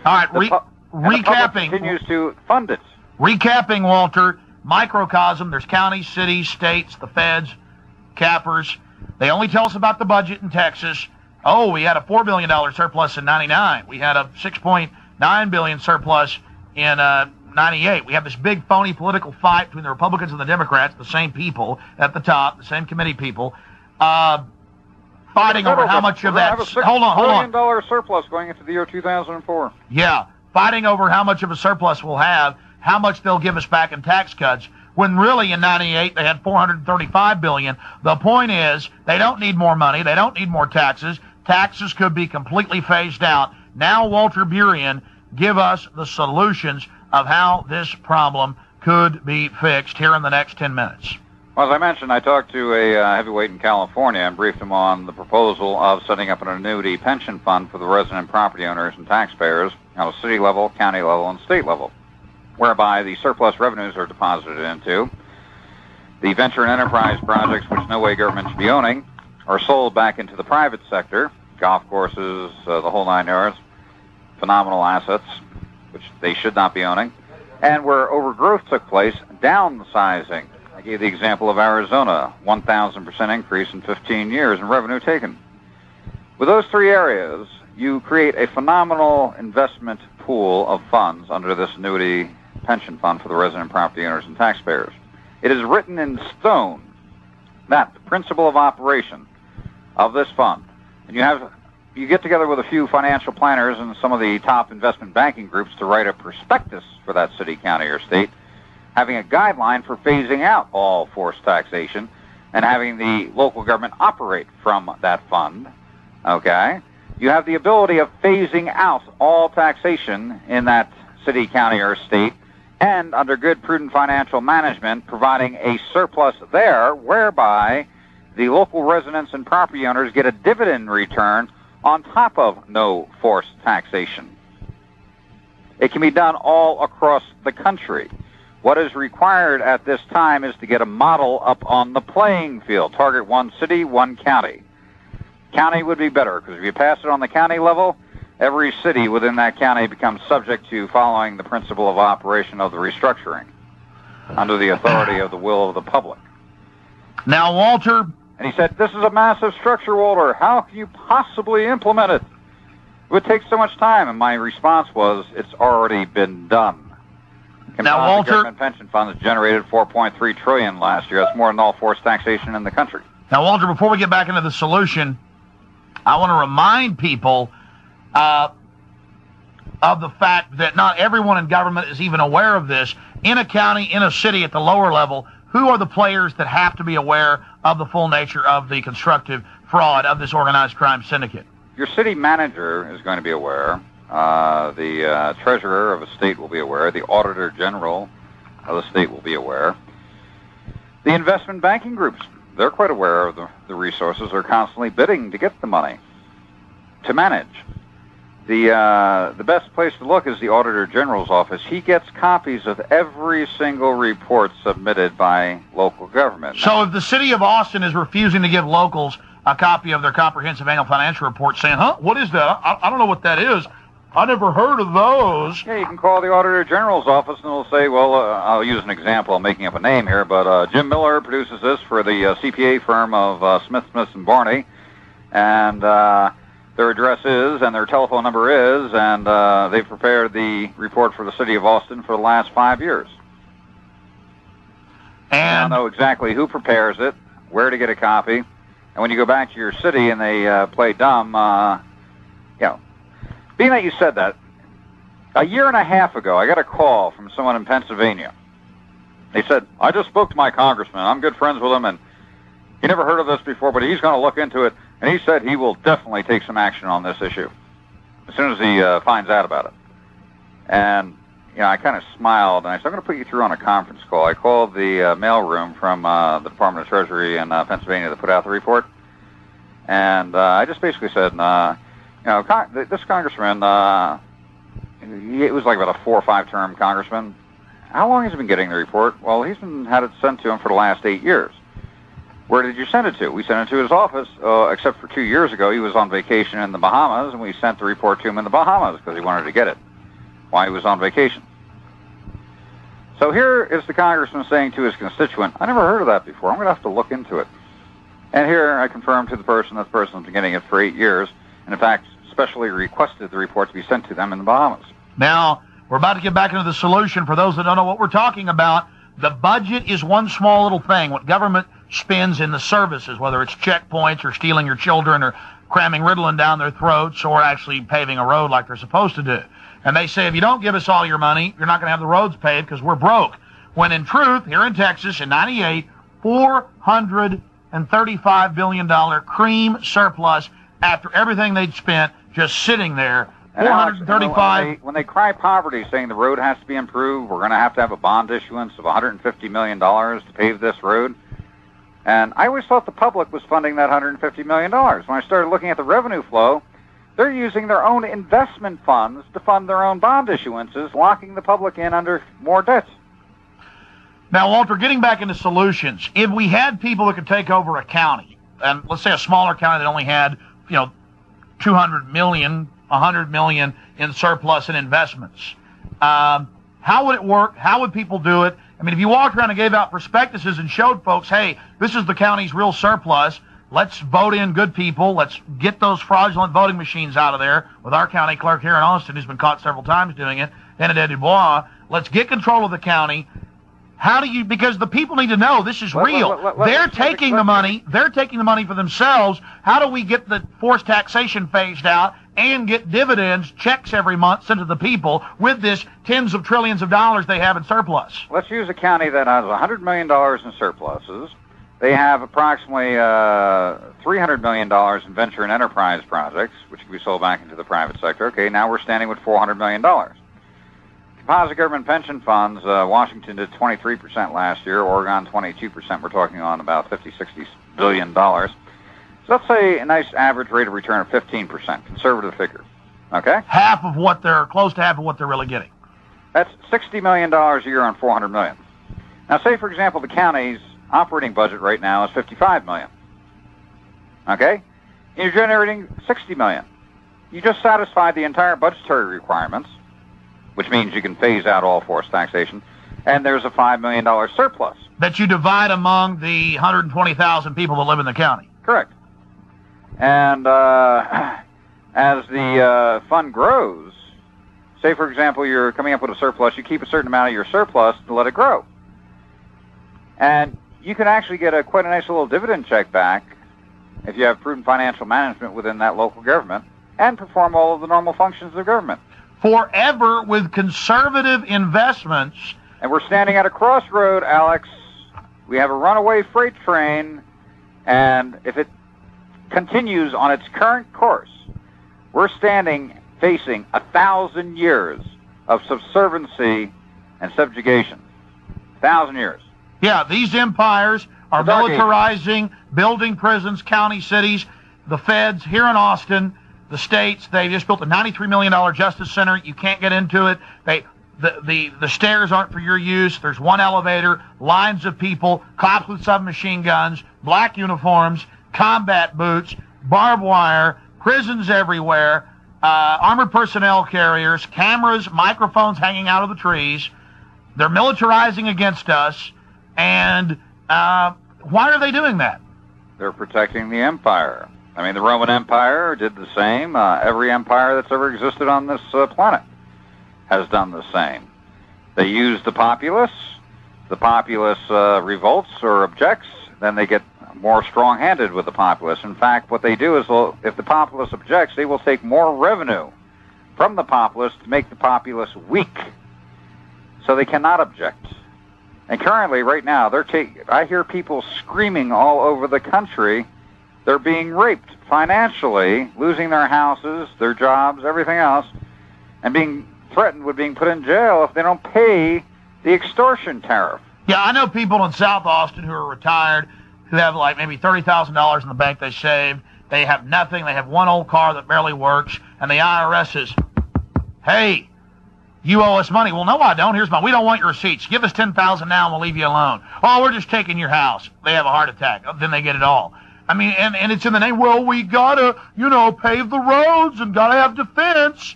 All right, recapping. Continues to fund it. Recapping, Walter, microcosm, there's counties, cities, states, the feds, cappers. They only tell us about the budget in Texas. Oh, we had a $4 billion surplus in 99. We had a $6.9 billion surplus in 98. We have this big phony political fight between the Republicans and the Democrats, the same people at the top, the same committee people, fighting over how much of that. Hold on. $1 billion surplus going into the year 2004. Yeah, fighting over how much of a surplus we'll have, how much they'll give us back in tax cuts, when really in 98 they had $435 billion. The point is, they don't need more money. They don't need more taxes. Taxes could be completely phased out. Now, Walter Burien, give us the solutions of how this problem could be fixed here in the next 10 minutes. Well, as I mentioned, I talked to a heavyweight in California and briefed him on the proposal of setting up an annuity pension fund for the resident property owners and taxpayers on a city level, county level, and state level, whereby the surplus revenues are deposited into. The venture and enterprise projects, which no way government should be owning, are sold back into the private sector, golf courses, the whole nine yards, phenomenal assets, which they should not be owning, and where overgrowth took place, downsizing. I gave the example of Arizona, 1,000% increase in 15 years in revenue taken. With those three areas, you create a phenomenal investment pool of funds under this annuity pension fund for the resident property owners and taxpayers. It is written in stone that the principle of operation of this fund, and you get together with a few financial planners and some of the top investment banking groups to write a prospectus for that city, county, or state, having a guideline for phasing out all forced taxation and having the local government operate from that fund, okay? You have the ability of phasing out all taxation in that city, county, or state, and under good, prudent financial management, providing a surplus there whereby the local residents and property owners get a dividend return on top of no forced taxation. It can be done all across the country. What is required at this time is to get a model up on the playing field. Target one city, one county. County would be better, because if you pass it on the county level, every city within that county becomes subject to following the principle of operation of the restructuring under the authority of the will of the public. Now, Walter... And he said, this is a massive structure, Walter. How can you possibly implement it? It would take so much time. And my response was, it's already been done. Now, Walter... The government pension fund has generated $4.3 trillion last year. That's more than all forced taxation in the country. Now, Walter, before we get back into the solution, I want to remind people of the fact that not everyone in government is even aware of this. In a county, in a city at the lower level, who are the players that have to be aware of the full nature of the constructive fraud of this organized crime syndicate? Your city manager is going to be aware. The treasurer of a state will be aware. The auditor general of the state will be aware. The investment banking groups, they're quite aware of the resources. They're constantly bidding to get the money to manage. The best place to look is the Auditor General's office. He gets copies of every single report submitted by local government. So if the city of Austin is refusing to give locals a copy of their comprehensive annual financial report saying, what is that? I don't know what that is. I never heard of those. Yeah, you can call the Auditor General's office and they'll say, well, I'll use an example. I'm making up a name here, but Jim Miller produces this for the CPA firm of Smith, and Barney, and their address is, and their telephone number is, and they've prepared the report for the city of Austin for the last 5 years. And I know exactly who prepares it, where to get a copy, and when you go back to your city and they play dumb, being that you said that, a year and a half ago, I got a call from someone in Pennsylvania. They said, I just spoke to my congressman. I'm good friends with him, and he never heard of this before, but he's going to look into it. And he said he will definitely take some action on this issue as soon as he finds out about it. And, I kind of smiled, and I said, I'm going to put you through on a conference call. I called the mailroom from the Department of Treasury in Pennsylvania that put out the report. And I just basically said, this congressman, he was like about a 4 or 5 term congressman. How long has he been getting the report? Well, he's had it sent to him for the last 8 years. Where did you send it to? We sent it to his office, except for 2 years ago. He was on vacation in the Bahamas, and we sent the report to him in the Bahamas because he wanted to get it. while he was on vacation. So here is the congressman saying to his constituent, I never heard of that before. I'm going to have to look into it. And here I confirm to the person that the person's been getting it for 8 years, and in fact specially requested the report to be sent to them in the Bahamas. Now, we're about to get back into the solution. For those that don't know what we're talking about, the budget is one small little thing. What government spends in the services, whether it's checkpoints or stealing your children or cramming Ritalin down their throats or actually paving a road like they're supposed to do. And they say, if you don't give us all your money, you're not going to have the roads paved because we're broke. When in truth, here in Texas in 98, $435 billion cream surplus after everything they'd spent just sitting there. 435. When they cry poverty, saying the road has to be improved, we're going to have a bond issuance of $150 million to pave this road. And I always thought the public was funding that $150 million. When I started looking at the revenue flow, they're using their own investment funds to fund their own bond issuances, locking the public in under more debts. Now, Walter, getting back into solutions, if we had people that could take over a county, and let's say a smaller county that only had, 200 million, 100 million in surplus and investments, how would it work? How would people do it? I mean, if you walked around and gave out prospectuses and showed folks, hey, this is the county's real surplus, let's vote in good people, let's get those fraudulent voting machines out of there, with our county clerk here in Austin who's been caught several times doing it, Benedict Dubois, let's get control of the county. How do you, because the people need to know this is real. They're taking the money for themselves. How do we get the forced taxation phased out and get dividends, checks every month sent to the people with this tens of trillions of dollars they have in surplus? Let's use a county that has $100 million in surpluses. They have approximately $300 million in venture and enterprise projects, which can be sold back into the private sector. Okay, now we're standing with $400 million. Composite government pension funds, Washington did 23% last year, Oregon 22%. We're talking on about $50-60 billion. So let's say a nice average rate of return of 15%, conservative figure. Okay? Close to half of what they're really getting. That's $60 million a year on $400 million. Now say, for example, the county's operating budget right now is $55 million. Okay? You're generating $60 million. You just satisfied the entire budgetary requirements, which means you can phase out all forced taxation, and there's a $5 million surplus. That you divide among the 120,000 people that live in the county. Correct. And as the fund grows, say, for example, you're coming up with a surplus, you keep a certain amount of your surplus to let it grow. And you can actually get quite a nice little dividend check back if you have prudent financial management within that local government and perform all of the normal functions of government. Forever with conservative investments. And we're standing at a crossroad, Alex. We have a runaway freight train, and if it continues on its current course, we're facing 1,000 years of subserviency and subjugation. 1,000 years. Yeah, these empires are militarizing, building prisons, county cities, the feds here in Austin, the states. They just built a $93 million justice center. You can't get into it. The stairs aren't for your use. There's one elevator, lines of people, cops with submachine guns, black uniforms, combat boots, barbed wire, prisons everywhere, armored personnel carriers, cameras, microphones hanging out of the trees. They're militarizing against us. And why are they doing that? They're protecting the empire. I mean, the Roman Empire did the same. Every empire that's ever existed on this planet has done the same. They use the populace. The populace revolts or objects. Then they get more strong-handed with the populace. In fact, what they do is, if the populace objects, they will take more revenue from the populace to make the populace weak, so they cannot object. And currently, right now, I hear people screaming all over the country. They're being raped financially, losing their houses, their jobs, everything else, and being threatened with being put in jail if they don't pay the extortion tariff. Yeah, I know people in South Austin who are retired, who have like maybe $30,000 in the bank they saved. They have nothing. They have one old car that barely works, and the IRS says, hey, you owe us money. Well, no, I don't. Here's we don't want your receipts. Give us $10,000 now and we'll leave you alone. Oh, we're just taking your house. They have a heart attack. Then they get it all. I mean, and it's in the name, well, we gotta, pave the roads and gotta have defense.